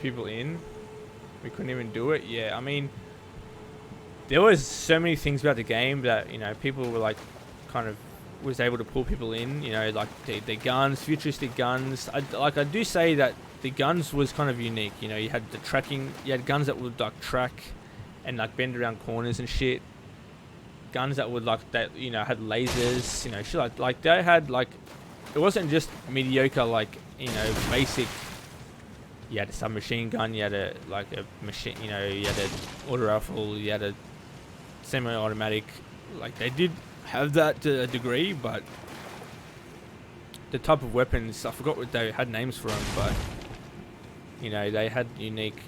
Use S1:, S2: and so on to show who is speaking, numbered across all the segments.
S1: people in. We couldn't even do it. Yeah, I mean, there was so many things about the game that, you know, people were like, kind of was able to pull people in. You know, like the guns, futuristic guns. I do say that the guns was kind of unique. You know, you had the tracking. You had guns that would like track and like bend around corners and shit. Guns that would like that, you know, had lasers. You know, shit like they had like, it wasn't just mediocre like, you know, basic. You had a submachine gun. You had a machine. You know, you had an auto rifle. You had a semi-automatic. Like they did have that to a degree, but the type of weapons, I forgot what they had names for them, but you know, they had unique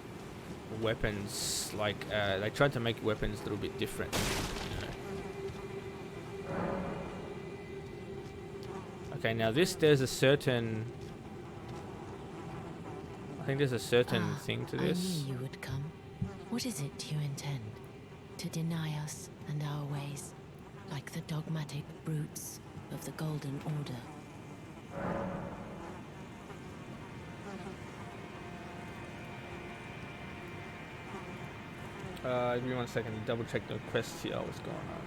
S1: weapons. Like they tried to make weapons a little bit different. You know. Okay, now there's a certain. I think there's a certain thing to this.
S2: I knew you would come. What is it you intend? To deny us and our ways, like the dogmatic brutes of the Golden Order.
S1: Give me 1 second to double check the quest here. What's going on?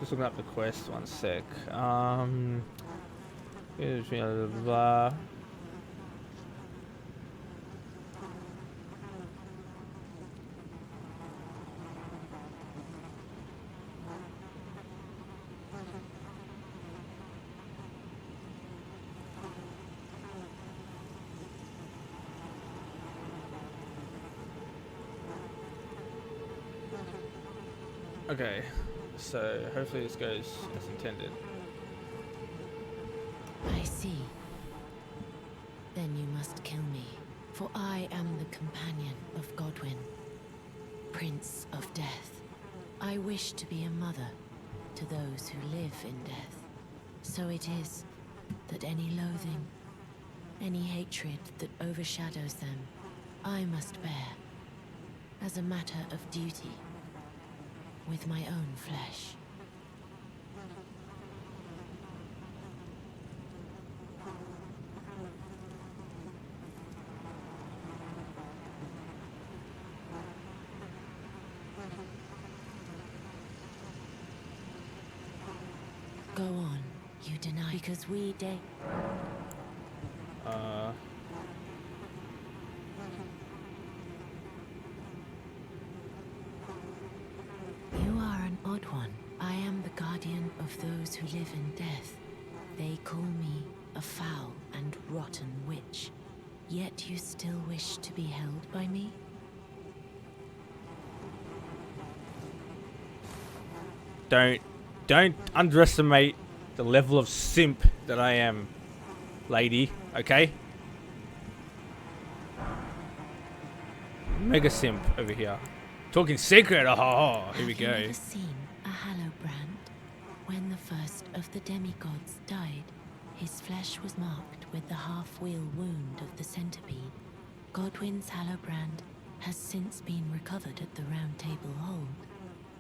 S1: Just looking up the quest, 1 sec. Here's blah, blah, blah. Okay, so hopefully this goes as intended.
S2: I see. Then you must kill me, for I am the companion of Godwyn, Prince of Death. I wish to be a mother to those who live in death. So it is that any loathing, any hatred that overshadows them, I must bear, as a matter of duty, with my own flesh. Go on, you deny, because we dare. You are an odd one. I am the guardian of those who live in death. They call me a foul and rotten witch. Yet you still wish to be held by me?
S1: Don't underestimate the level of simp that I am, lady, okay? Mega simp over here. Talking secret, oh, here we go.
S2: Have you ever seen a Hallowbrand? When the first of the demigods died, his flesh was marked with the half-wheel wound of the centipede. Godwyn's Hallowbrand has since been recovered at the Round Table Hold.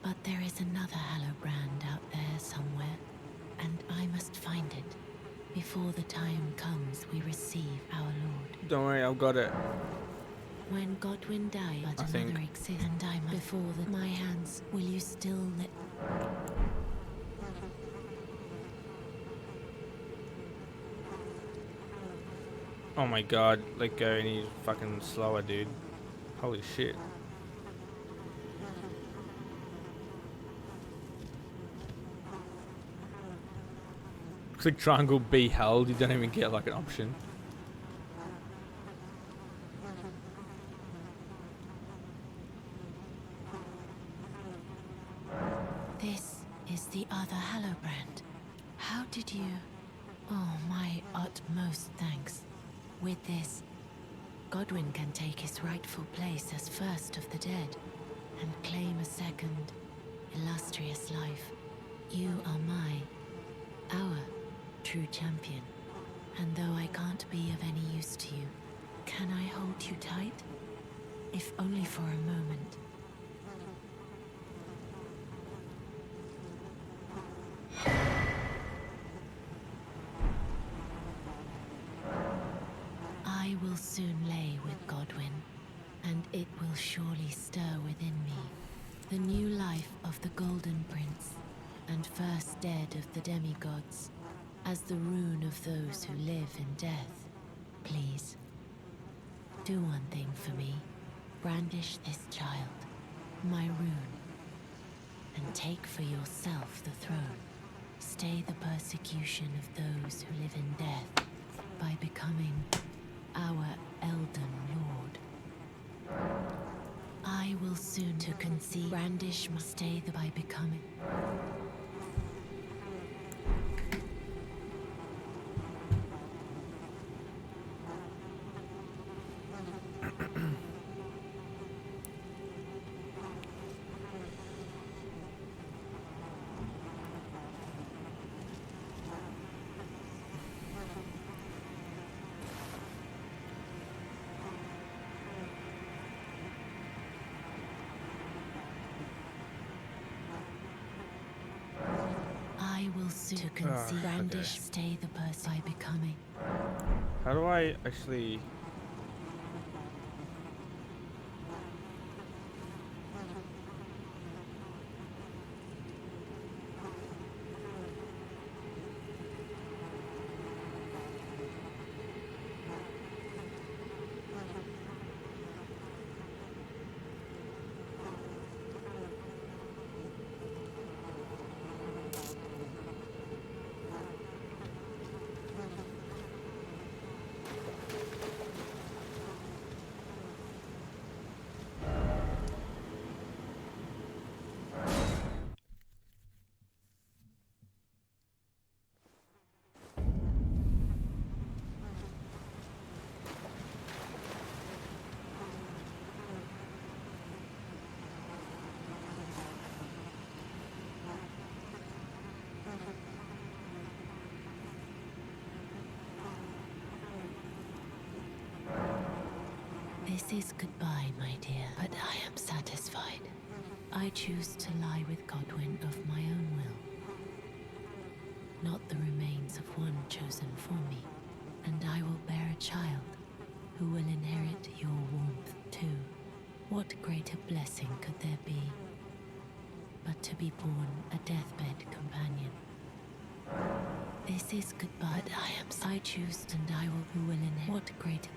S2: But there is another Hallowbrand out there somewhere, and I must find it before the time comes we receive our Lord.
S1: Don't worry, I've got it.
S2: When Godwyn died, but another exists, and I must before my hands. Will you still let?
S1: Oh my god, let go and he's fucking slower, dude. Holy shit. Click triangle B held, you don't even get like an option.
S2: is the other Hallowbrand. How did you... Oh, my utmost thanks. With this, Godwin can take his rightful place as first of the dead and claim a second, illustrious life. You are our true champion. And though I can't be of any use to you, can I hold you tight? If only for a moment. I will soon lay with Godwin, and it will surely stir within me the new life of the Golden Prince, and first dead of the demigods, as the rune of those who live in death. Please, do one thing for me. Brandish this child, my rune, and take for yourself the throne. Stay the persecution of those who live in death by becoming our Elden Lord. I will soon to conceive. Brandish must stay the by becoming. I will soon to conceive. Brandish stay the person by becoming.
S1: How do I actually...
S2: This is goodbye, my dear, but I am satisfied. I choose to lie with Godwin of my own will, not the remains of one chosen for me, and I will bear a child who will inherit your warmth too. What greater blessing could there be but to be born a deathbed companion? This is goodbye, but I choose, and I will who will inherit. What greater...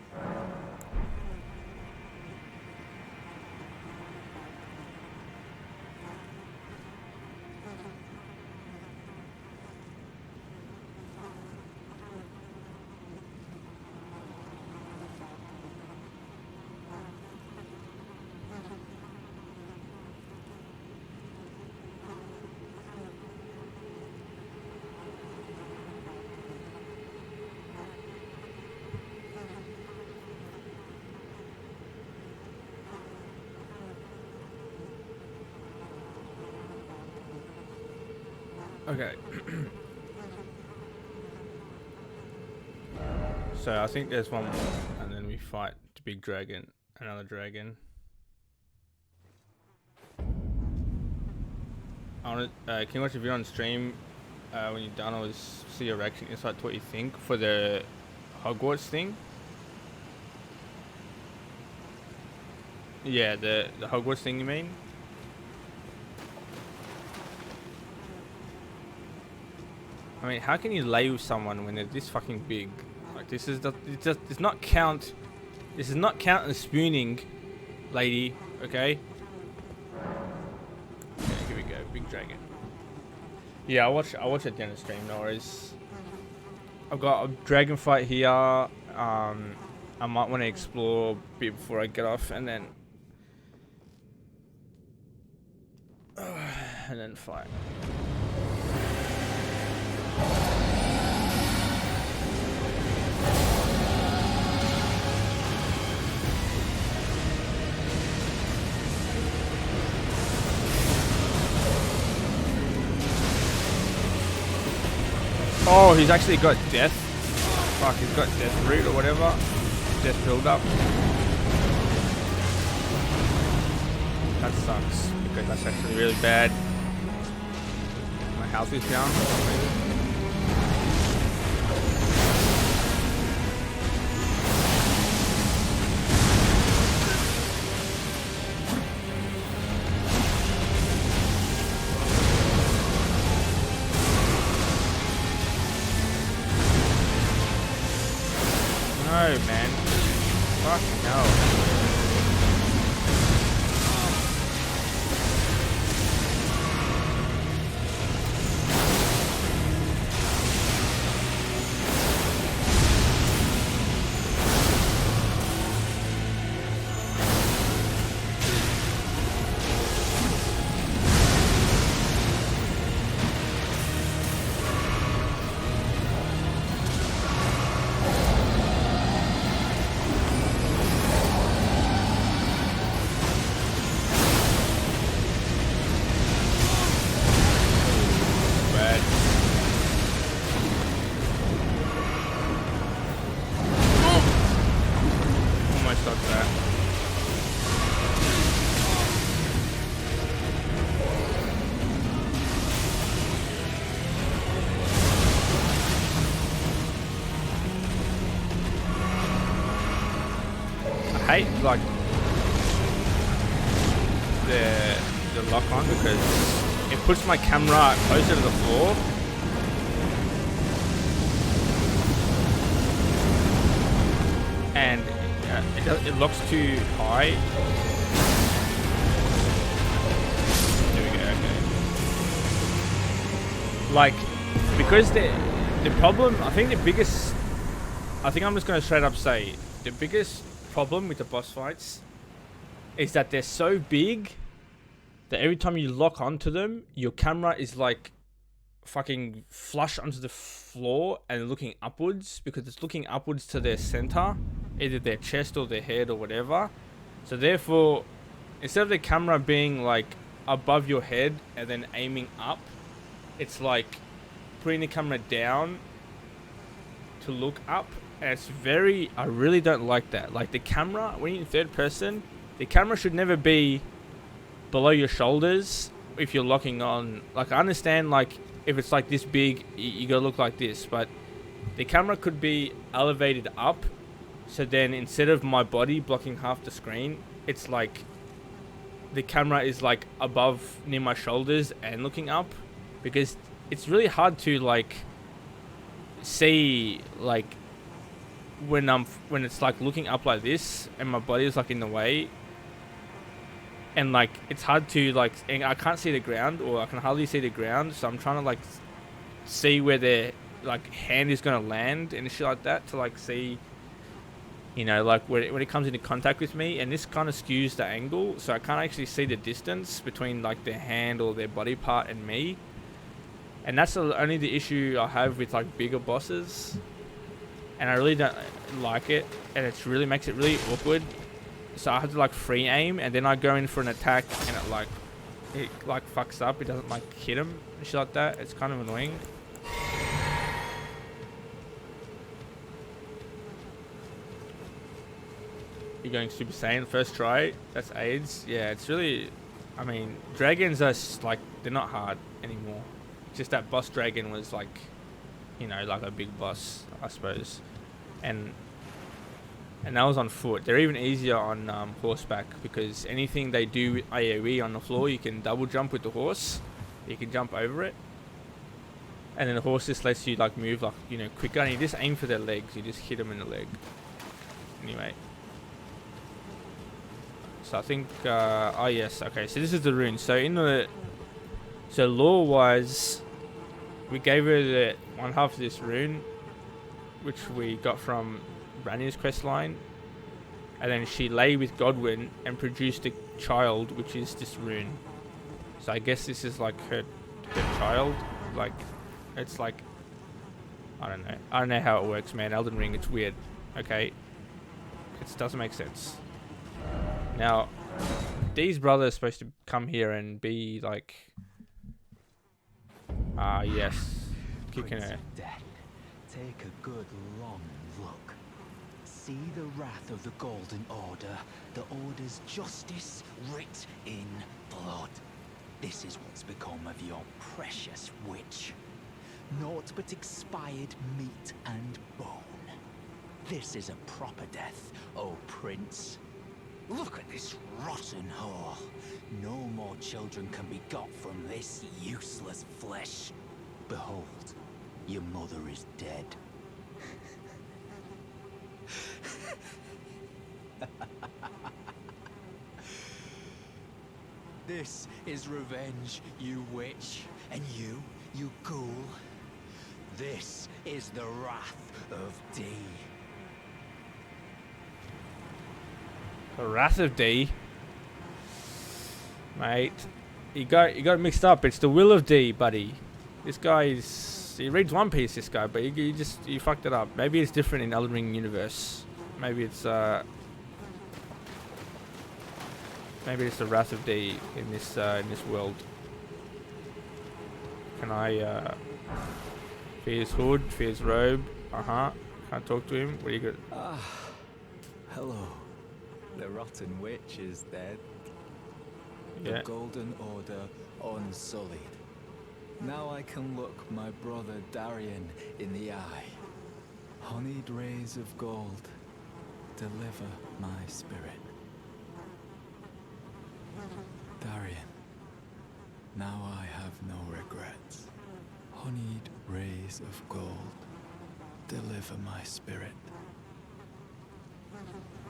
S1: Okay. So I think there's one more, and then we fight the big dragon, another dragon. I want to, can you watch a video on stream when you're done, or see your reaction insight to what you think for the Hogwarts thing? Yeah, the Hogwarts thing, you mean? I mean, how can you lay with someone when they're this fucking big? Like, this is it's not count. This is not count and spooning, lady. Okay. Okay, here we go, big dragon. Yeah, I'll watch it at the end of the stream. No worries. I've got a dragon fight here. I might want to explore a bit before I get off, and then fight. Oh, he's actually got death. Fuck, he's got death root or whatever. Death build-up. That sucks, because that's actually really bad. My health is down for some reason. No, man. Fucking hell. I hate like the lock on because it puts my camera closer to the floor. And it locks too high. There we go, okay. Like, because the problem, I think I'm just going to straight up say, the biggest problem with the boss fights is that they're so big that every time you lock onto them, your camera is like fucking flush onto the floor and looking upwards, because it's looking upwards to their center, either their chest or their head or whatever. So therefore, instead of the camera being like above your head and then aiming up, it's like putting the camera down to look up. And it's very, I really don't like that. Like the camera, when you're in third person, the camera should never be below your shoulders if you're locking on. Like I understand, like if it's like this big, you gotta look like this, but the camera could be elevated up, so then instead of my body blocking half the screen, it's like the camera is like above near my shoulders and looking up, because it's really hard to like see like when it's like looking up like this and my body is like in the way, and like it's hard to like, and I can't see the ground, or I can hardly see the ground, so I'm trying to like see where their like hand is gonna land and shit like that, to like see, you know, like when it comes into contact with me, and this kind of skews the angle, so I can't actually see the distance between like their hand or their body part and me. And that's only the issue I have with like bigger bosses, and I really don't like it, and it really makes it really awkward. So I have to like free aim, and then I go in for an attack, and it fucks up. It doesn't like hit him and shit like that. It's kind of annoying. You're going Super Saiyan first try. That's AIDS. Yeah, it's really, I mean, dragons are like, they're not hard anymore. Just that boss dragon was like, you know, like a big boss, I suppose. And that was on foot. They're even easier on horseback, because anything they do with AoE on the floor, you can double jump with the horse. You can jump over it, and then the horse just lets you like move like, you know, quicker. And you just aim for their legs. You just hit them in the leg. Anyway, so I think oh yes, okay. So this is the rune. So lore wise, we gave her the one half of this rune, which we got from Branya's quest line, and then she lay with Godwyn and produced a child, which is this rune. So I guess this is like her child. Like, it's like I don't know. I don't know how it works, man. Elden Ring, it's weird. Okay? It doesn't make sense. Now, Dee's brother is supposed to come here and be like... yes. Kicking her.
S3: Death. Take a good long look. See the wrath of the Golden Order, the Order's justice writ in blood. This is what's become of your precious witch. Naught but expired meat and bone. This is a proper death, O Prince. Look at this rotten whore. No more children can be got from this useless flesh. Behold, your mother is dead. This is revenge, you witch. And you ghoul. This is the wrath of Dee.
S1: The Wrath of D. Mate. You got it mixed up. It's the Will of D, buddy. This guy is... He reads One Piece, this guy, but you fucked it up. Maybe it's different in Elden Ring universe. Maybe it's the Wrath of D in this world. Can I fear his hood, fear his robe? Can't talk to him. What do you got?
S3: Hello. The rotten witch is dead.
S1: Yeah.
S3: The Golden Order unsullied. Now I can look my brother Darian in the eye. Honeyed rays of gold, deliver my spirit. Darian, now I have no regrets. Honeyed rays of gold, deliver my spirit.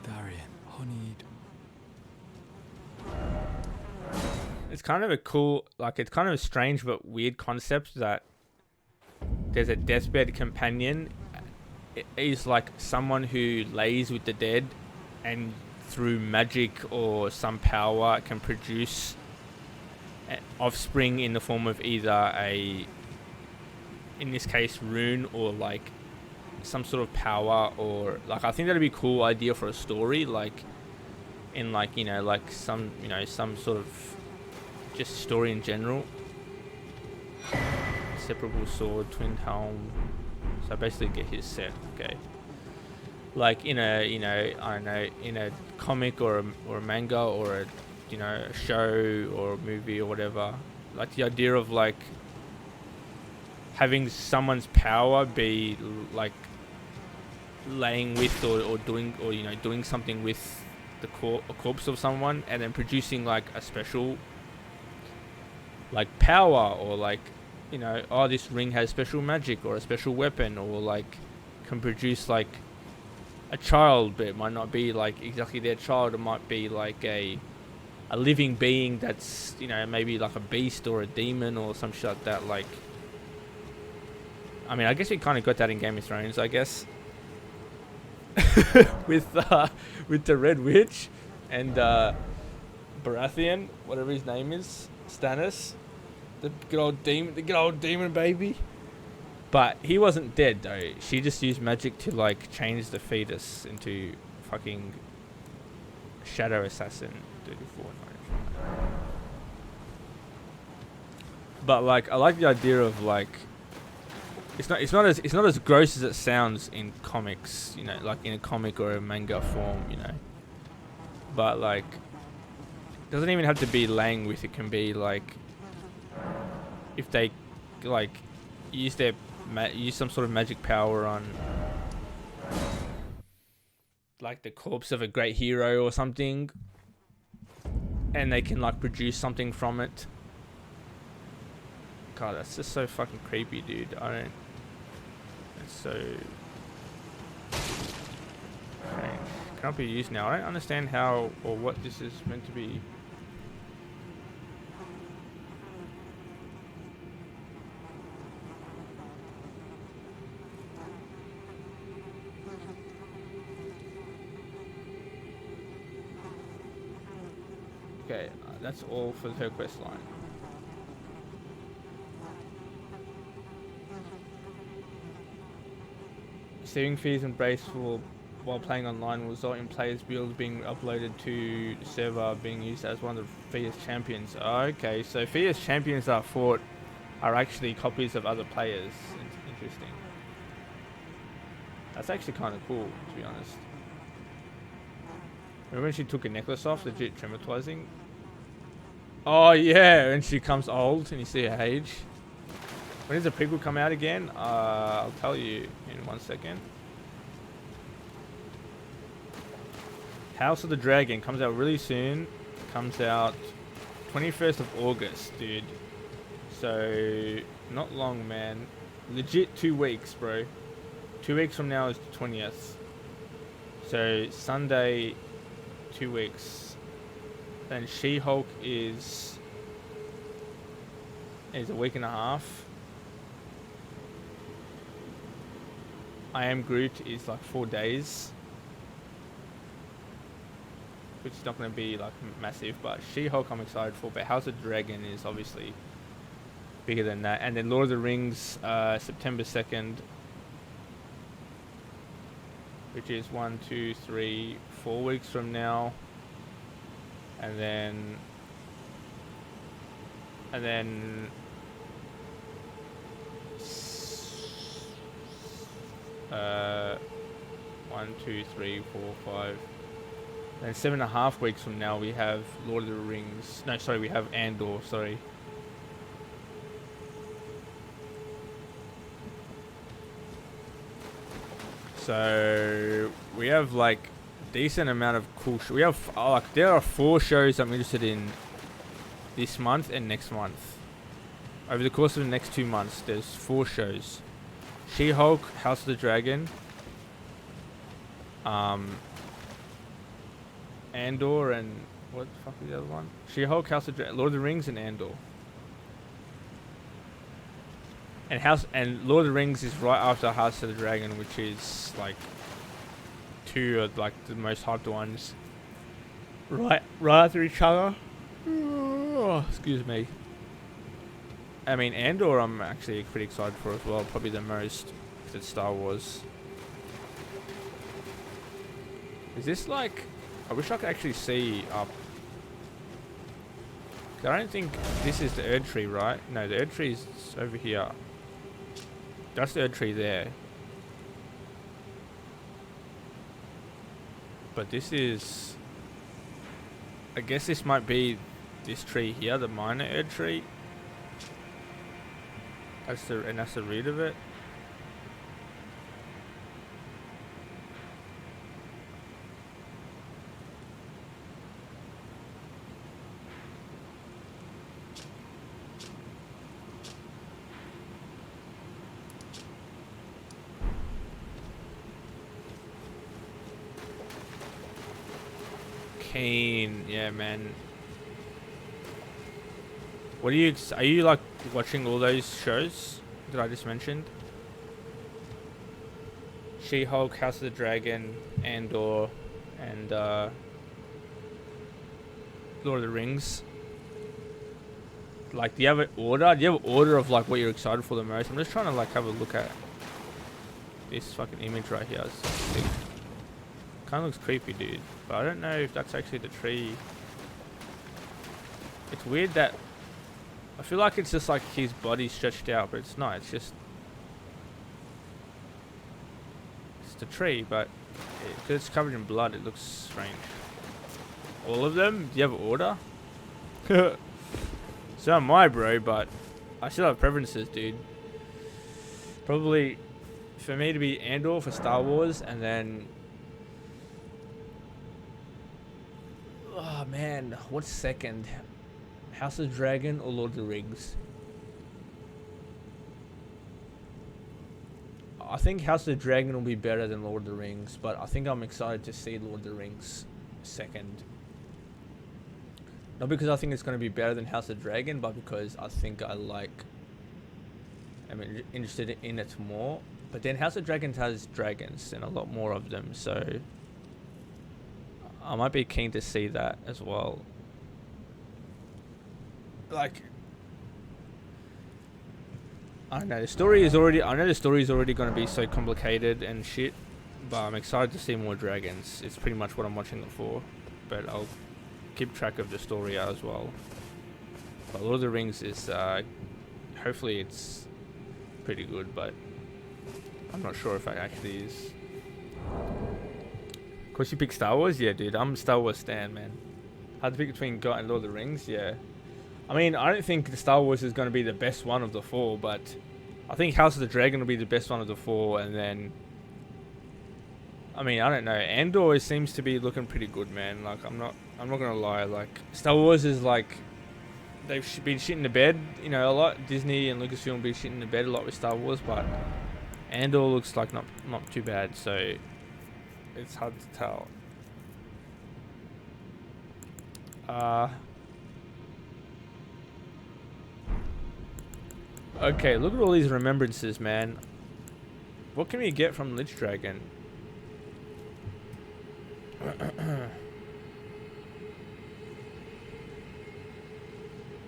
S3: Darian, honeyed.
S1: It's kind of a cool, like, it's kind of a strange but weird concept that there's a deathbed companion. It is like someone who lays with the dead and through magic or some power can produce an offspring in the form of either in this case, rune, or like some sort of power, or like, I think that'd be a cool idea for a story, like in like, like some sort of just story in general. Separable sword, twin helm. So basically get his set, okay. Like in a, I don't know, in a comic or a manga or a show or a movie or whatever. Like the idea of like having someone's power be like laying with or doing, or doing something with the corpse of someone, and then producing like a special like power, or like oh, this ring has special magic or a special weapon, or like can produce like a child, but it might not be like exactly their child. It might be like a living being that's maybe like a beast or a demon or some shit like that. Like, I mean, I guess we kind of got that in Game of Thrones, I guess. with the Red Witch and Baratheon, whatever his name is, Stannis, the good old demon baby. But he wasn't dead though. She just used magic to like change the fetus into fucking Shadow Assassin 3495. But like, I like the idea of like, it's not as gross as it sounds in comics, like in a comic or a manga form, But like, it doesn't even have to be laying with. It can be like, if they like use some sort of magic power on like the corpse of a great hero or something, and they can like produce something from it. God, that's just so fucking creepy, dude. It's so strange. Can't be used now. I don't understand how or what this is meant to be. Okay, that's all for her quest line. Saving fees and brace for while playing online will result in players' builds being uploaded to the server being used as one of the Fia's champions. Okay, so Fia's champions that are fought are actually copies of other players. Interesting. That's actually kind of cool, to be honest. Remember when she took a necklace off, legit traumatizing? Oh yeah, and she comes old and you see her age. When does the prequel come out again? I'll tell you in 1 second. House of the Dragon comes out really soon. Comes out 21st of August, dude. So, not long, man. Legit 2 weeks, bro. 2 weeks from now is the 20th. So, Sunday, 2 weeks. Then She-Hulk is a week and a half. I Am Groot is like 4 days. Which is not going to be like massive, but She-Hulk I'm excited for. But House of Dragon is obviously bigger than that. And then Lord of the Rings, September 2nd, which is 1, 2, 3, 4 weeks from now. And then 1, 2, 3, 4, 5. And 7.5 weeks from now we have Lord of the Rings. No, sorry, we have Andor, sorry. So we have like decent amount of cool we have like there are 4 shows I'm interested in this month and next month. Over the course of the next 2 months there's 4 shows. She-Hulk, House of the Dragon, Andor, and what the fuck is the other one? She-Hulk, House of Lord of the Rings, and Andor. And Lord of the Rings is right after House of the Dragon, which is like 2 of like the most hyped ones. Right after each other. Oh, excuse me. I mean, Andor I'm actually pretty excited for as well. Probably the most, because it's Star Wars. Is this like... I wish I could actually see up. I don't think this is the Erd tree, right? No, the Erd tree is over here. That's the Erd tree there. But this is... I guess this might be this tree here, the minor Erd tree. That's the root of it. Keen, yeah, man. What are you like watching all those shows that I just mentioned? She-Hulk, House of the Dragon, Andor, and Lord of the Rings. Like, do you have an order? Do you have an order of like what you're excited for the most? I'm just trying to like have a look at this fucking image right here. It's sick. Kind of looks creepy, dude. But I don't know if that's actually the tree. It's weird that... I feel like it's just like his body stretched out, but it's not. It's just... It's the tree, but... Because it's covered in blood, it looks strange. All of them? Do you have an order? So am I, bro, but... I still have preferences, dude. Probably... For me to be Andor for Star Wars, and then... Oh man, what's second? House of the Dragon or Lord of the Rings? I think House of the Dragon will be better than Lord of the Rings, but I think I'm excited to see Lord of the Rings second. Not because I think it's going to be better than House of the Dragon, but because I think I'm interested in it more. But then House of Dragons has dragons and a lot more of them, so I might be keen to see that as well. Like, I don't know. The story is already. I know the story is already going to be so complicated and shit, but I'm excited to see more dragons. It's pretty much what I'm watching it for, but I'll keep track of the story as well. But Lord of the Rings is. Hopefully, it's pretty good, but I'm not sure if it actually is. Of course, you pick Star Wars, yeah, dude. I'm a Star Wars stan, man. Hard to pick between God and Lord of the Rings, yeah. I mean, I don't think the Star Wars is going to be the best one of the four, but I think House of the Dragon will be the best one of the four, and then, I mean, I don't know. Andor seems to be looking pretty good, man. Like, I'm not gonna lie. Like, Star Wars is like, they've been shitting the bed, you know, a lot. Disney and Lucasfilm been shitting the bed a lot with Star Wars, but Andor looks like not too bad. So it's hard to tell. Okay, look at all these remembrances, man. What can we get from Lich Dragon?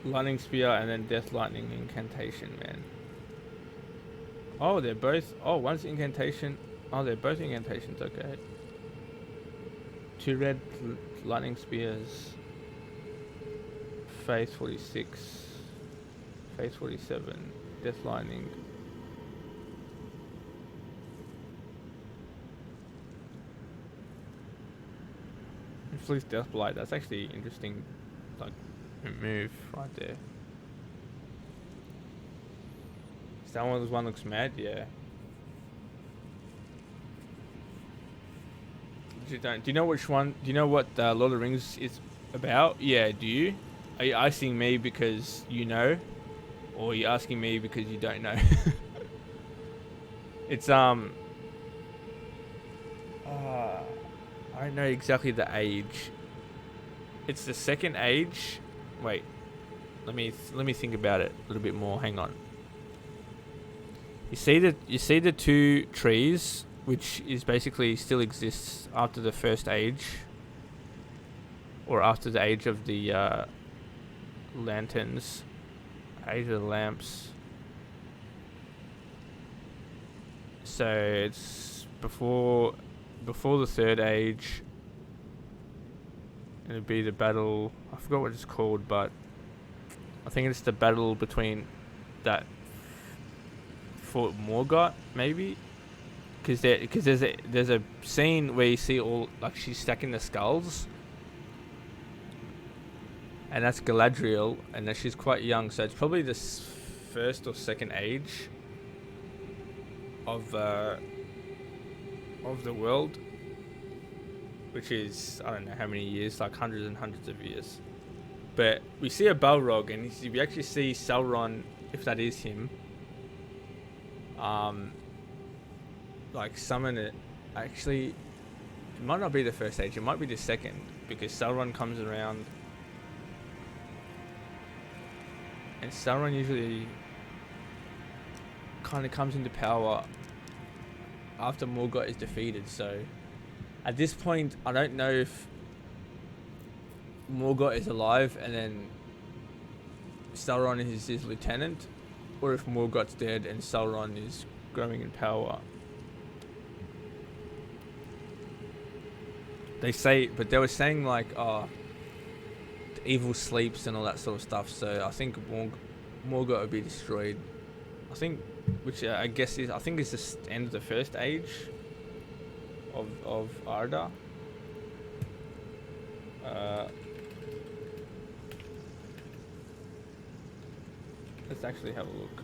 S1: Lightning Spear and then Death Lightning Incantation, man. Oh, they're both... Oh, one's incantation. Oh, they're both incantations, okay. 2 red Lightning Spears. Phase 46. Phase 47. Death Lightning. Inflicts Death Blight. That's actually interesting, like, move right there. Star Wars one looks mad, yeah. Do you know which one? Do you know what Lord of the Rings is about? Yeah, do you? Are you asking me because you know? Or are you asking me because you don't know? It's I don't know exactly the age. It's the second age. Wait, let me think about it a little bit more. Hang on. You see the 2 trees, which is basically still exists after the first age, or after the age of the lanterns, age of the lamps. So it's before the 3rd age. It'd be the battle. I forgot what it's called, but I think it's the battle between that Fort Morgott, maybe, because there's a scene where you see all, like, she's stacking the skulls, and that's Galadriel, and that she's quite young, so it's probably the 1st or 2nd age of the world, which is, I don't know how many years, like hundreds and hundreds of years. But we see a Balrog, and if you actually see Sauron, if that is him, like, summon it. Actually, it might not be the 1st age, it might be the 2nd, because Sauron comes around, and Sauron usually kind of comes into power after Morgott is defeated. So at this point, I don't know if Morgott is alive and then Sauron is his lieutenant, or if Morgott's dead and Sauron is growing in power. They say, but they were saying, like, the evil sleeps and all that sort of stuff. So I think Morgott will be destroyed. I think, which I guess is, I think it's the end of the 1st age of Arda. Let's actually have a look.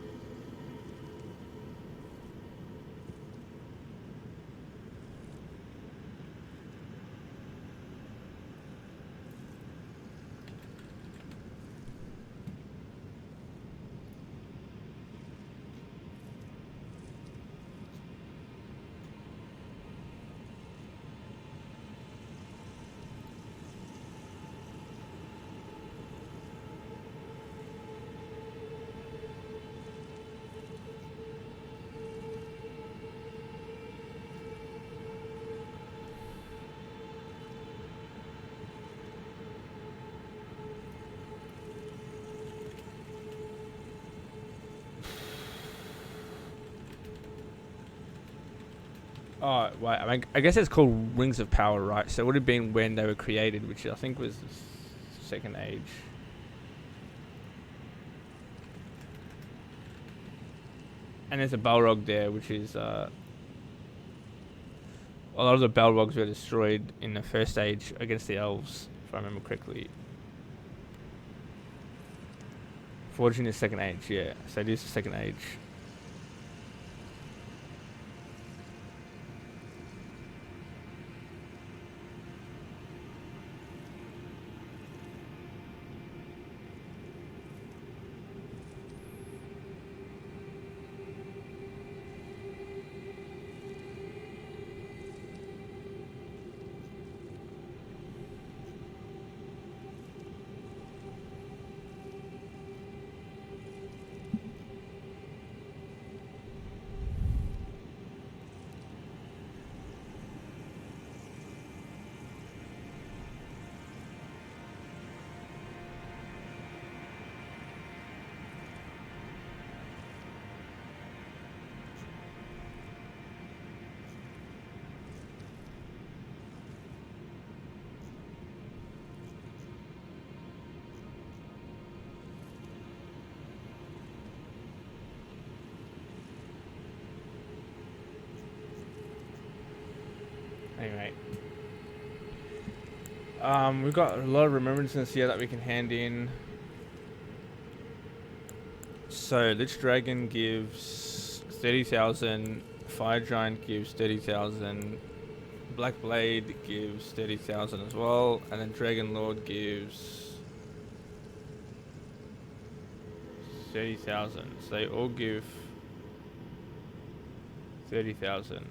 S1: Oh, wait, I mean, I guess it's called Rings of Power, right? So it would have been when they were created, which I think was the Second Age. And there's a Balrog there, which is a lot of the Balrogs were destroyed in the First Age against the elves, if I remember correctly. Forging the Second Age, yeah. So it is the Second Age. Anyway. We've got a lot of remembrances here that we can hand in. So, Lich Dragon gives 30,000, Fire Giant gives 30,000, Black Blade gives 30,000 as well, and then Dragon Lord gives 30,000. So they all give 30,000.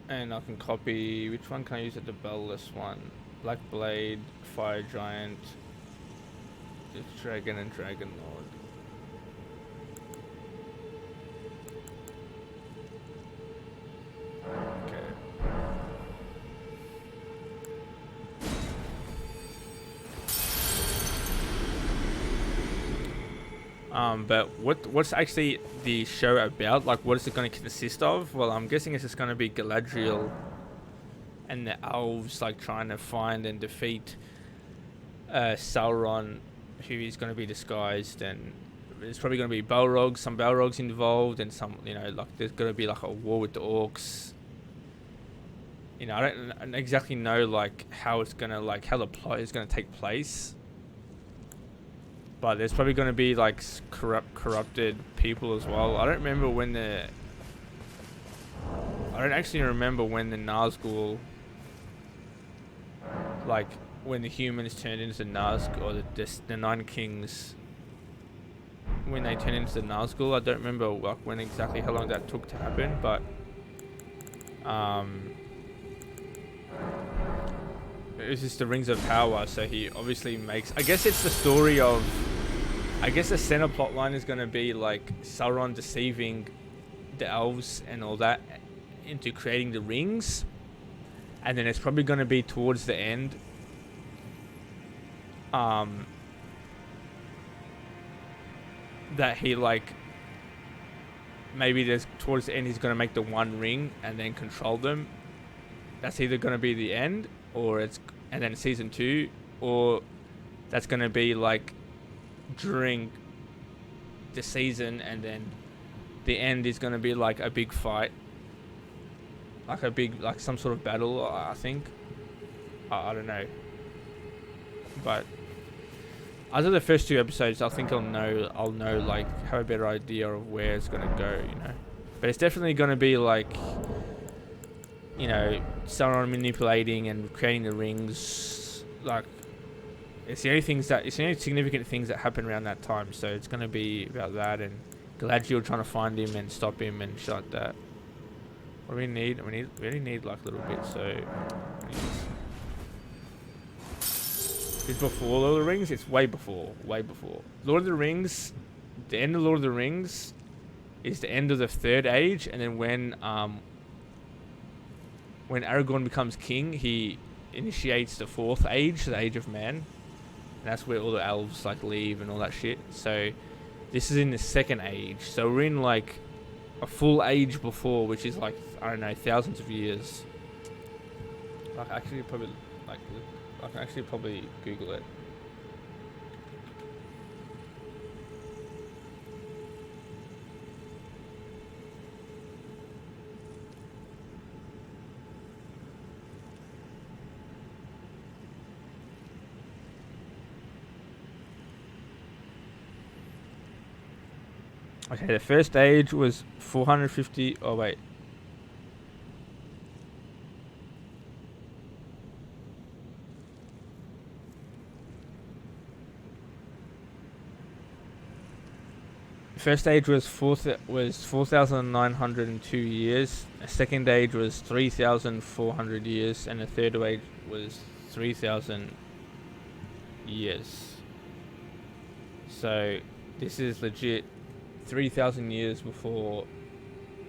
S1: And I can copy, which one can I use at the bellless one? Black Blade, Fire Giant, Dragon and Dragon Lord. Okay. But what's actually the show about? Like, what is it going to consist of? Well, I'm guessing it's just going to be Galadriel and the elves like trying to find and defeat Sauron, who is going to be disguised, and there's probably going to be Balrogs, some Balrogs involved, and some, you know, like there's going to be like a war with the orcs. You know, I don't exactly know like how it's gonna, like how the plot is going to take place. But there's probably going to be like corrupted people as well. I don't actually remember when the Nazgul, like when the humans turned into Nazgul, or the Nine Kings, when they turned into the Nazgul. I don't remember like when exactly, how long that took to happen, but it's just the Rings of Power, so he obviously makes, I guess it's the story of, I guess the center plot line is going to be like Sauron deceiving the elves and all that into creating the rings, and then it's probably going to be towards the end that he like, maybe there's towards the end he's going to make the one ring and then control them. That's either going to be the end, or it's, and then season 2, or that's going to be like during the season, and then the end is going to be like a big fight, like a big, like some sort of battle, I think. I don't know, but after the first 2 episodes, I think I'll know like, have a better idea of where it's going to go, you know. But it's definitely going to be like, you know, Sauron manipulating and creating the rings. Like, it's the only significant things that happen around that time. So it's going to be about that, and Galadriel trying to find him and stop him and shit like that. What do we need? We only need like a little bit. So it's before Lord of the Rings. It's way before. Lord of the Rings. The end of Lord of the Rings is the end of the Third Age, and then when Aragorn becomes king, he initiates the fourth age, the age of man. And that's where all the elves like leave and all that shit. So this is in the second age. So we're in like a full age before, which is like, I don't know, thousands of years. Like actually probably like I can actually probably Google it. Okay, the first age was 450. Oh wait. First age was 4,902 years. The second age was 3,400 years, and the third age was 3,000 years. So this is legit 3,000 years before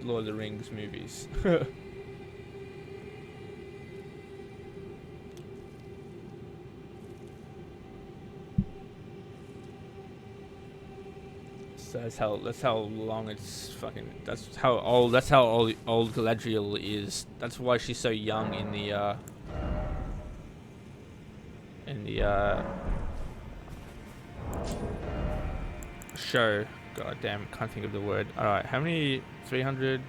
S1: Lord of the Rings movies. So that's how long it's fucking. That's how old old Galadriel is. That's why she's so young in the show. God damn, can't think of the word. All right, how many? 300.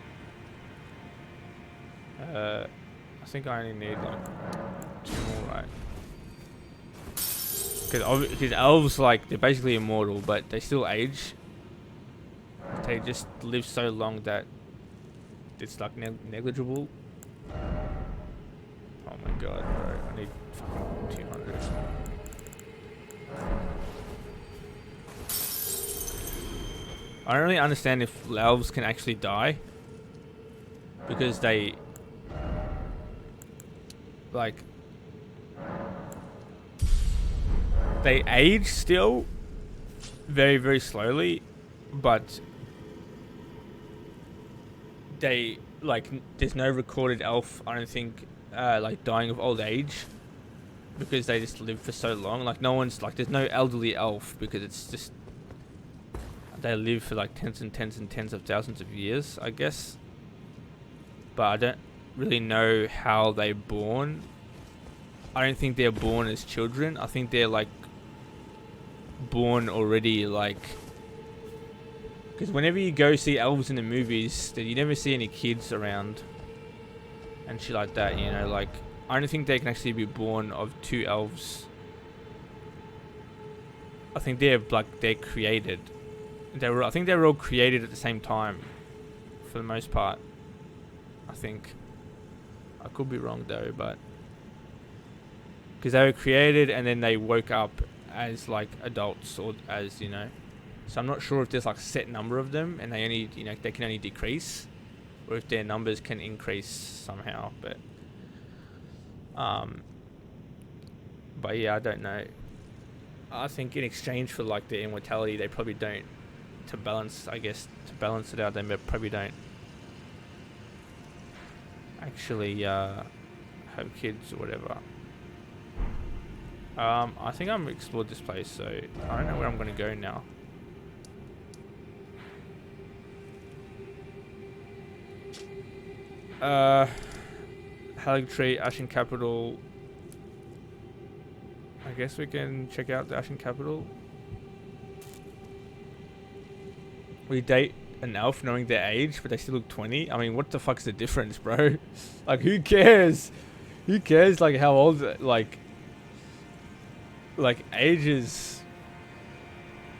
S1: I think I only need like 2 more, right? Because elves, like, they're basically immortal, but they still age. They just live so long that it's like negligible. Oh my god, bro! I need fucking 200. I don't really understand if elves can actually die, because they like they age still very, very slowly, but they like there's no recorded elf, I don't think, like dying of old age, because they just live for so long. Like no one's like, there's no elderly elf, because it's just they live for like tens and tens and tens of thousands of years, I guess. But I don't really know how they're born. I don't think they're born as children. I think they're like born already, like, because whenever you go see elves in the movies, you never see any kids around and shit like that, you know. Like, I don't think they can actually be born of 2 elves. I think they're created. I think they were all created at the same time, for the most part. I think. I could be wrong though, but because they were created and then they woke up as like adults, or as, you know. So I'm not sure if there's like a set number of them and they only, you know, they can only decrease, or if their numbers can increase somehow. But yeah, I don't know. I think in exchange for like their immortality, they probably don't, to balance it out, they probably don't actually have kids or whatever. I think I'm explored this place, so I don't know where I'm going to go now. Haligtree, Ashen Capital. I guess we can check out the Ashen Capital. We date an elf knowing their age, but they still look 20. I mean, what the fuck's the difference, bro? Like, who cares? Who cares, like, how old, like ages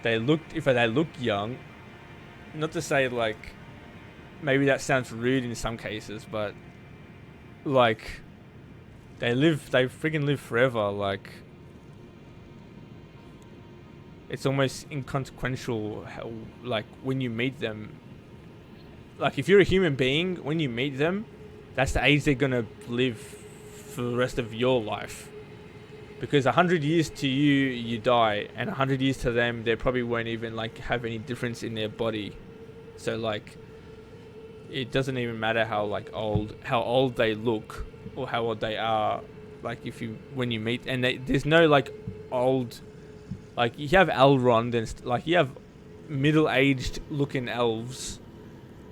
S1: they look, if they look young. Not to say, like, maybe that sounds rude in some cases, but like they freaking live forever. Like, it's almost inconsequential how, like, when you meet them, like, if you're a human being, when you meet them, that's the age they're gonna live for the rest of your life. Because 100 years to you, you die, and 100 years to them, they probably won't even like have any difference in their body. So like, it doesn't even matter how old they look or how old they are. like if you when you meet, and there's no like old, like you have Elrond and like you have middle-aged looking elves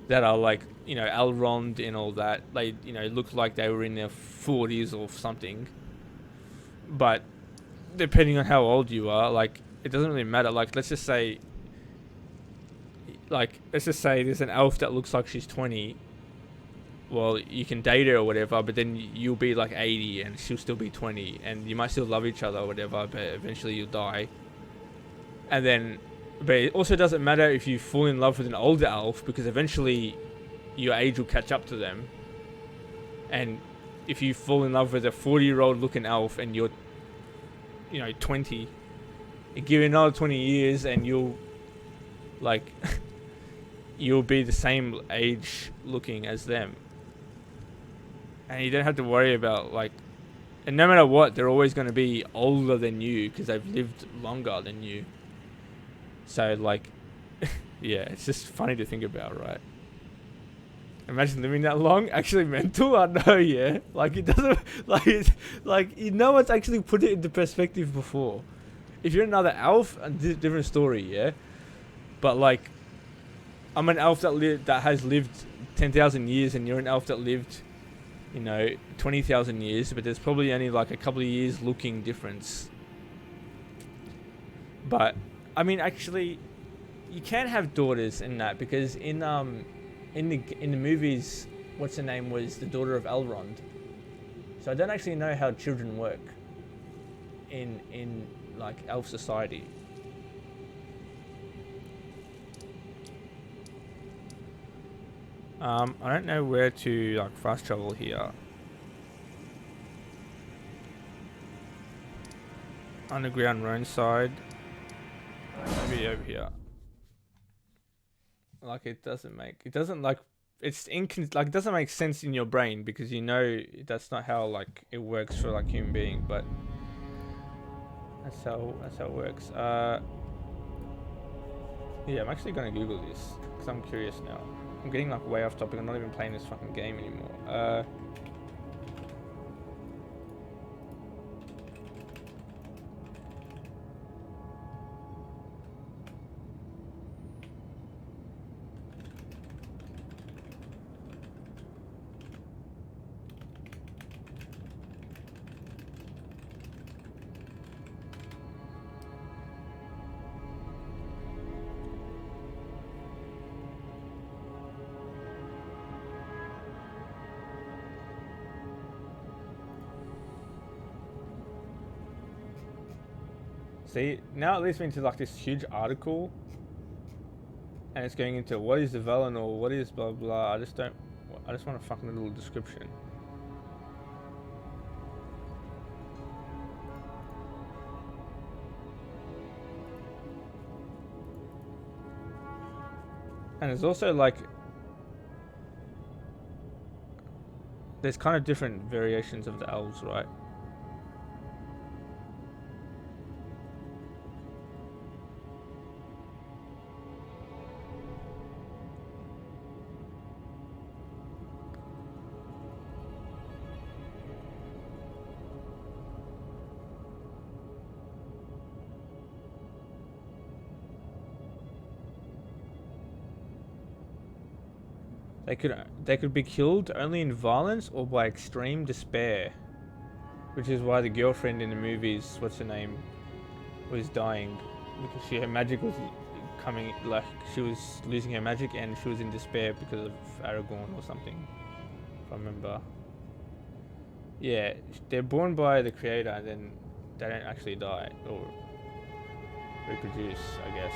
S1: that are like, you know, Elrond and all that. They, you know, look like they were in their 40s or something. But depending on how old you are, like it doesn't really matter. Like let's just say there's an elf that looks like she's 20. Well, you can date her or whatever, but then you'll be like 80 and she'll still be 20, and you might still love each other or whatever, but eventually you'll die. And then, but it also doesn't matter if you fall in love with an older elf, because eventually your age will catch up to them. And if you fall in love with a 40-year-old looking elf and you're, you know, 20, you give it another 20 years and you'll, like, you'll be the same age looking as them. And you don't have to worry about, like, and no matter what, they're always going to be older than you because they've lived longer than you. So, like, yeah, it's just funny to think about, right? Imagine living that long. Actually mental, I know, yeah. Like, it doesn't, like, it's, like, you know what's actually put it into perspective before. If you're another elf, a different story, yeah? But, like, I'm an elf that has lived 10,000 years, and you're an elf that lived, you know, 20,000 years, but there's probably only like a couple of years looking difference. But I mean, actually, you can have daughters in that, because in the movies, what's her name was the daughter of Elrond. So I don't actually know how children work in like elf society. I don't know where to like fast travel here. Underground road side. Maybe over here. Like it doesn't make sense in your brain, because you know that's not how like it works for like human being, but that's how it works. Yeah, I'm actually gonna Google this because I'm curious now. I'm getting like way off topic. I'm not even playing this fucking game anymore. See, now it leads me into like this huge article, and it's going into what is the Valinor, what is blah blah. I just want a fucking little description. And there's also like, there's kind of different variations of the elves, right? They could be killed only in violence or by extreme despair, which is why the girlfriend in the movies, what's her name, was dying, because her magic was coming, like she was losing her magic and she was in despair because of Aragorn or something, if I remember. Yeah, they're born by the creator and then they don't actually die or reproduce, I guess.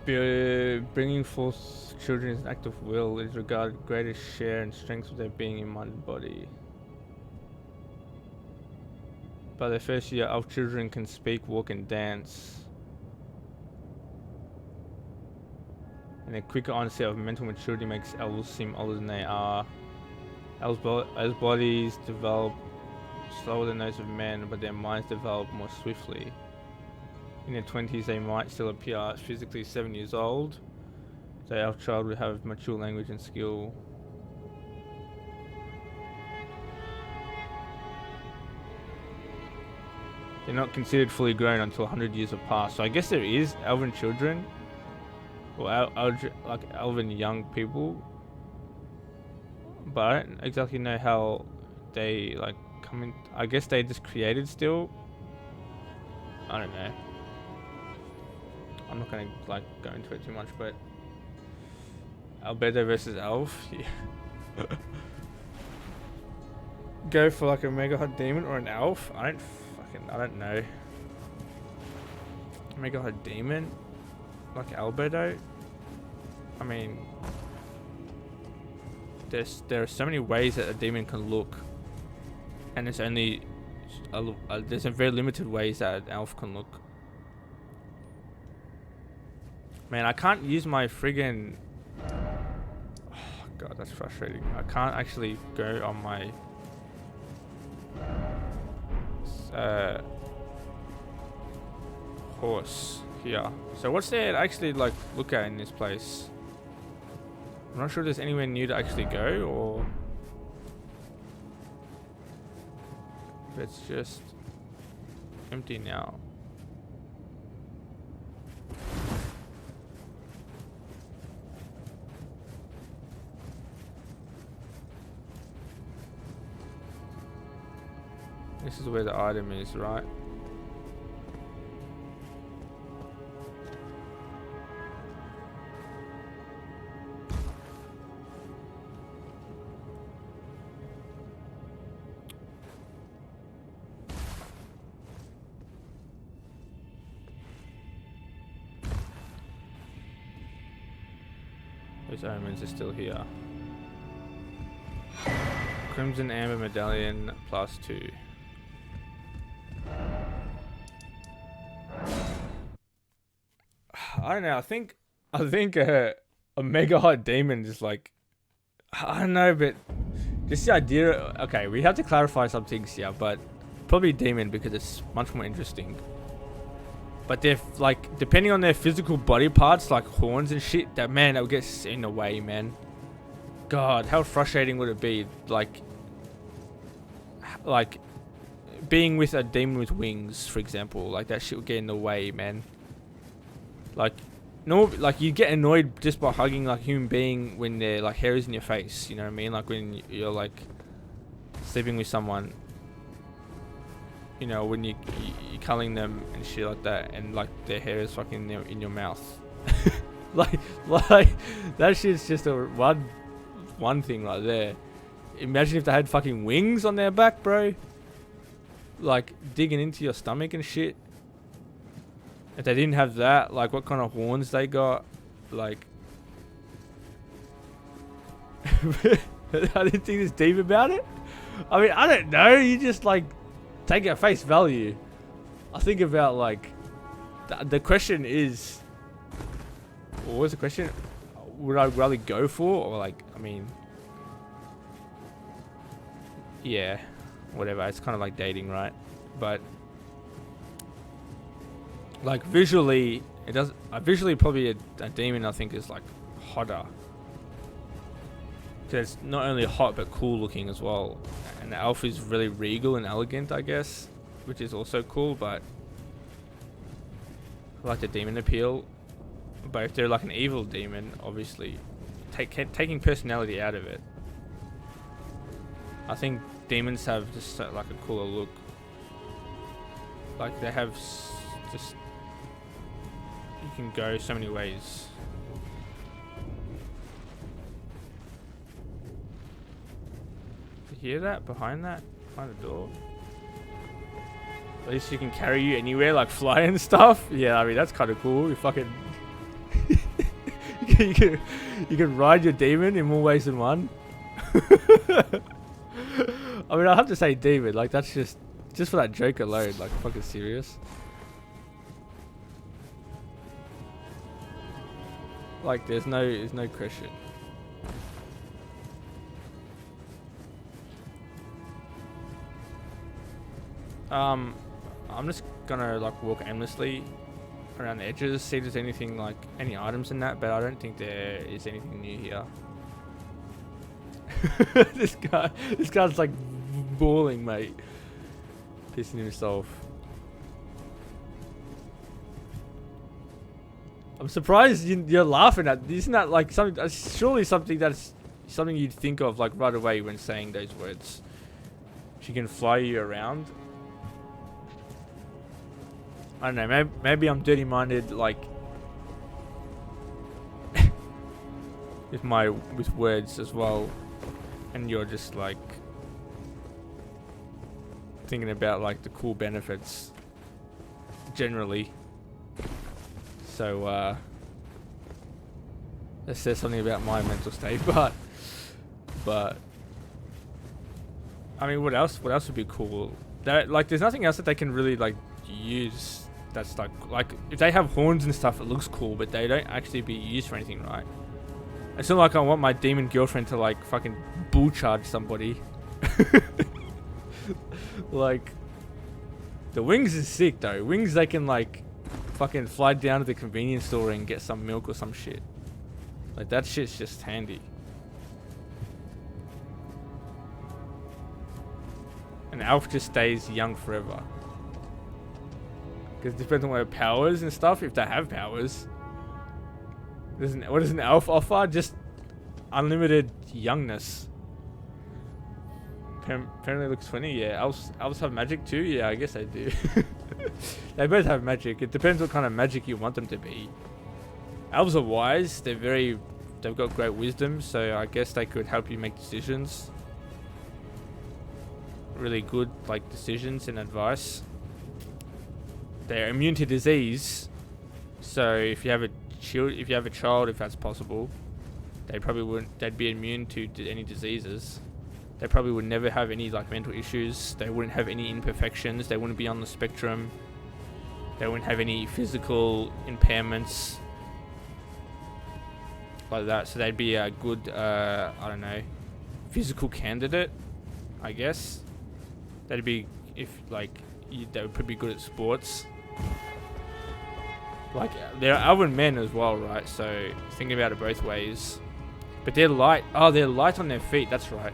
S1: Bringing forth children is an act of will. It is regarded greatest share and strength of their being in mind and body. By their first year, elf children can speak, walk, and dance. And a quicker onset of mental maturity makes elves seem older than they are. Elves' bodies develop slower than those of men, but their minds develop more swiftly. In their 20s, they might still appear physically 7 years old. The elf child will have mature language and skill. They're not considered fully grown until 100 years have passed. So I guess there is elven children, or like elven young people, but I don't exactly know how they like come in. I guess they just created still. I don't know. I'm not gonna like go into it too much, but Albedo versus Elf. Yeah. Go for like a mega hot demon or an elf. I don't know. Mega hot demon, like Albedo. I mean, there are so many ways that a demon can look, and there's only there's a very limited ways that an elf can look. Man, I can't use my friggin'. Oh god, that's frustrating. I can't actually go on my horse here. So what's there to actually like look at in this place? I'm not sure if there's anywhere new to actually go, or if it's just empty now. This is where the item is, right? Those omens are still here. Crimson Amber Medallion +2. I don't know. I think a mega hot demon is like, I don't know, but just the idea. Okay, we have to clarify some things here, but probably demon because it's much more interesting. But they're like, depending on their physical body parts, like horns and shit, that would get in the way, man. God, how frustrating would it be? Like being with a demon with wings, for example, like that shit would get in the way, man. Like, no, like you get annoyed just by hugging like a human being when their like hair is in your face. You know what I mean? Like when you're like sleeping with someone. You know, when you're cuddling them and shit like that, and like their hair is fucking in your mouth. like that shit's just a one thing right there. Imagine if they had fucking wings on their back, bro. Like digging into your stomach and shit. If they didn't have that, like what kind of horns they got, like. I didn't think this deep about it. I mean, I don't know. You just like take it at face value. I think about like the question is, what was the question? Would I rather go for, or like, I mean, yeah, whatever. It's kind of like dating, right? But like visually, it does. Visually, probably a demon I think is like hotter. Because it's not only hot but cool looking as well, and the elf is really regal and elegant, I guess, which is also cool. But I like the demon appeal. But if they're like an evil demon, obviously, taking personality out of it, I think demons have just like a cooler look. Like they have just, you can go so many ways. Hear that behind the door? At least you can carry you anywhere, like fly and stuff. Yeah, I mean that's kind of cool. You fucking you can ride your demon in more ways than one. I mean, I have to say demon. Like that's just for that joke alone. Like fucking serious. Like there's no question. I'm just gonna like walk aimlessly around the edges, see if there's anything like any items in that, but I don't think there is anything new here. this guy's like bawling, mate, pissing himself. I'm surprised you're laughing at. Isn't that like something? Surely something you'd think of like right away when saying those words. She can fly you around. I don't know. Maybe I'm dirty-minded, like with words as well, and you're just like thinking about like the cool benefits generally. So that says something about my mental state, but I mean, what else would be cool? That like, there's nothing else that they can really like use. That's like if they have horns and stuff, it looks cool, but they don't actually be used for anything, right? It's not like I want my demon girlfriend to like fucking bull charge somebody. Like the wings is sick though. Wings, they can like fucking fly down to the convenience store and get some milk or some shit. Like that shit's just handy. An elf just stays young forever. Because it depends on what powers and stuff, if they have powers. What does an elf offer? Just unlimited youngness. Apparently looks funny, yeah. Elves have magic too? Yeah, I guess they do. They both have magic. It depends what kind of magic you want them to be. Elves are wise. They've got great wisdom, so I guess they could help you make decisions. Really good like decisions and advice. They're immune to disease, so if you have a child, if that's possible, they'd be immune to any diseases. They probably would never have any like mental issues. They wouldn't have any imperfections. They wouldn't be on the spectrum. They wouldn't have any physical impairments like that. So they'd be a good, I don't know, physical candidate, I guess. That'd be if like they would probably be good at sports. Like they're elven men as well, right? So thinking about it both ways. But they're light. Oh, they're light on their feet. That's right.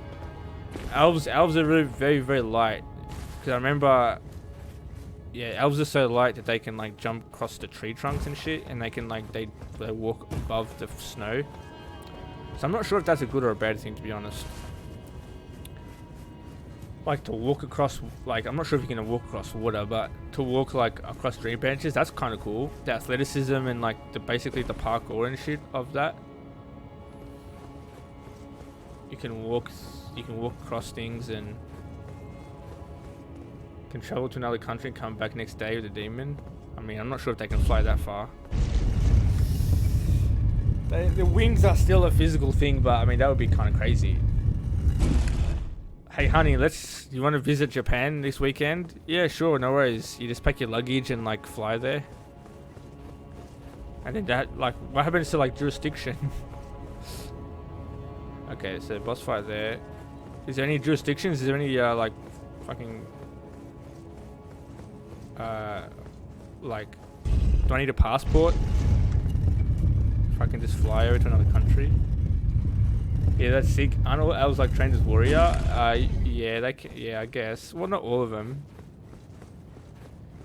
S1: Elves are really very, very light. Because I remember, yeah, elves are so light that they can like jump across the tree trunks and shit, and they can like they walk above the snow. So I'm not sure if that's a good or a bad thing, to be honest. Like to walk across, like I'm not sure if you can walk across water, but to walk like across tree branches, that's kind of cool. The athleticism and like basically the parkour and shit of that. You can walk across things and can travel to another country and come back next day with a demon. I mean, I'm not sure if they can fly that far. The wings are still a physical thing, but I mean that would be kind of crazy. Hey honey, you want to visit Japan this weekend? Yeah, sure, no worries. You just pack your luggage and like fly there. And then that, like, what happens to like jurisdiction? Okay, so boss fight there. Is there any jurisdictions? Is there any like fucking like, do I need a passport if I can just fly over to another country? Yeah, that's sick. I know elves like trained as warrior. Yeah, yeah, I guess. Well, not all of them.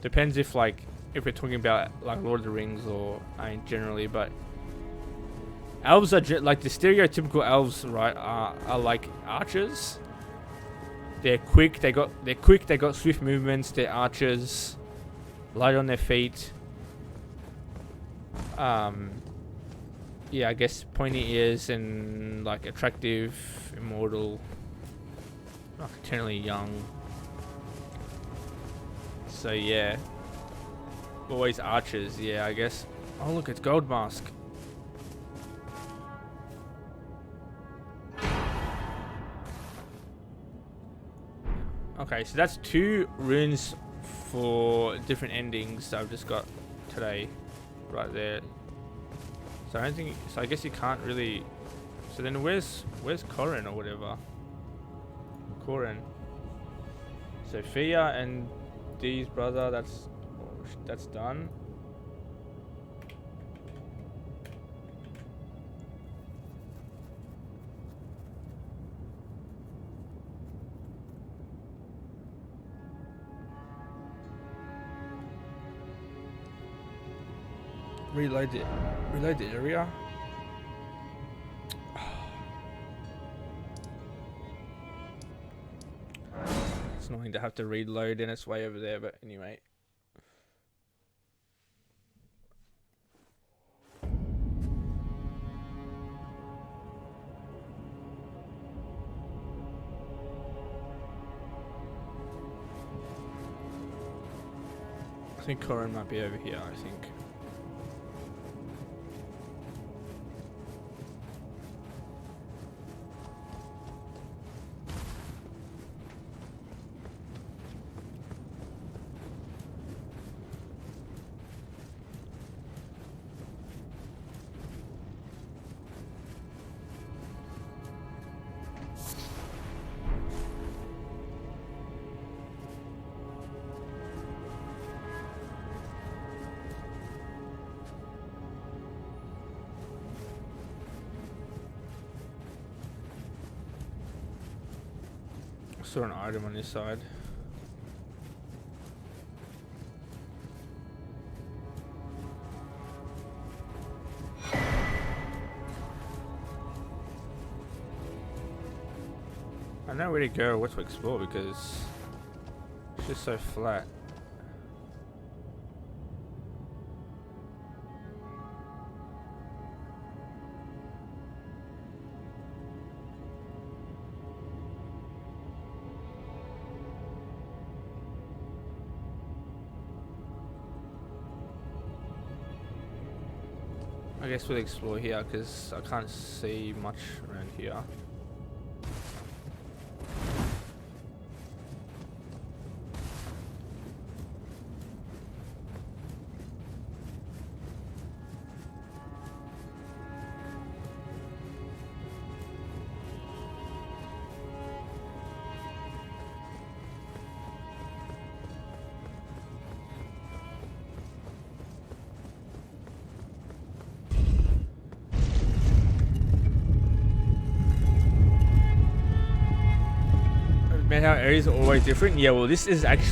S1: Depends if we're talking about like Lord of the Rings or generally, but elves are like the stereotypical elves, right? Are like archers. They're quick. They got swift movements. They're archers. Light on their feet. Yeah, I guess pointy ears and like attractive, immortal, like eternally young. So yeah, always archers. Yeah, I guess. Oh look, it's Gold Mask. Okay, so that's 2 runes for different endings that I've just got today, right there. So I don't think. So I guess you can't really. So then where's Corin or whatever? Corin. Sophia and Dee's brother. That's done. Reload the area. It's annoying to have to reload and it's way over there, but anyway. I think Corin might be over here, I think. Saw an item on this side. I don't know where to go or what to explore because it's just so flat. I guess we'll explore here because I can't see much around here. Man, how areas are always different. Yeah, well, this is actually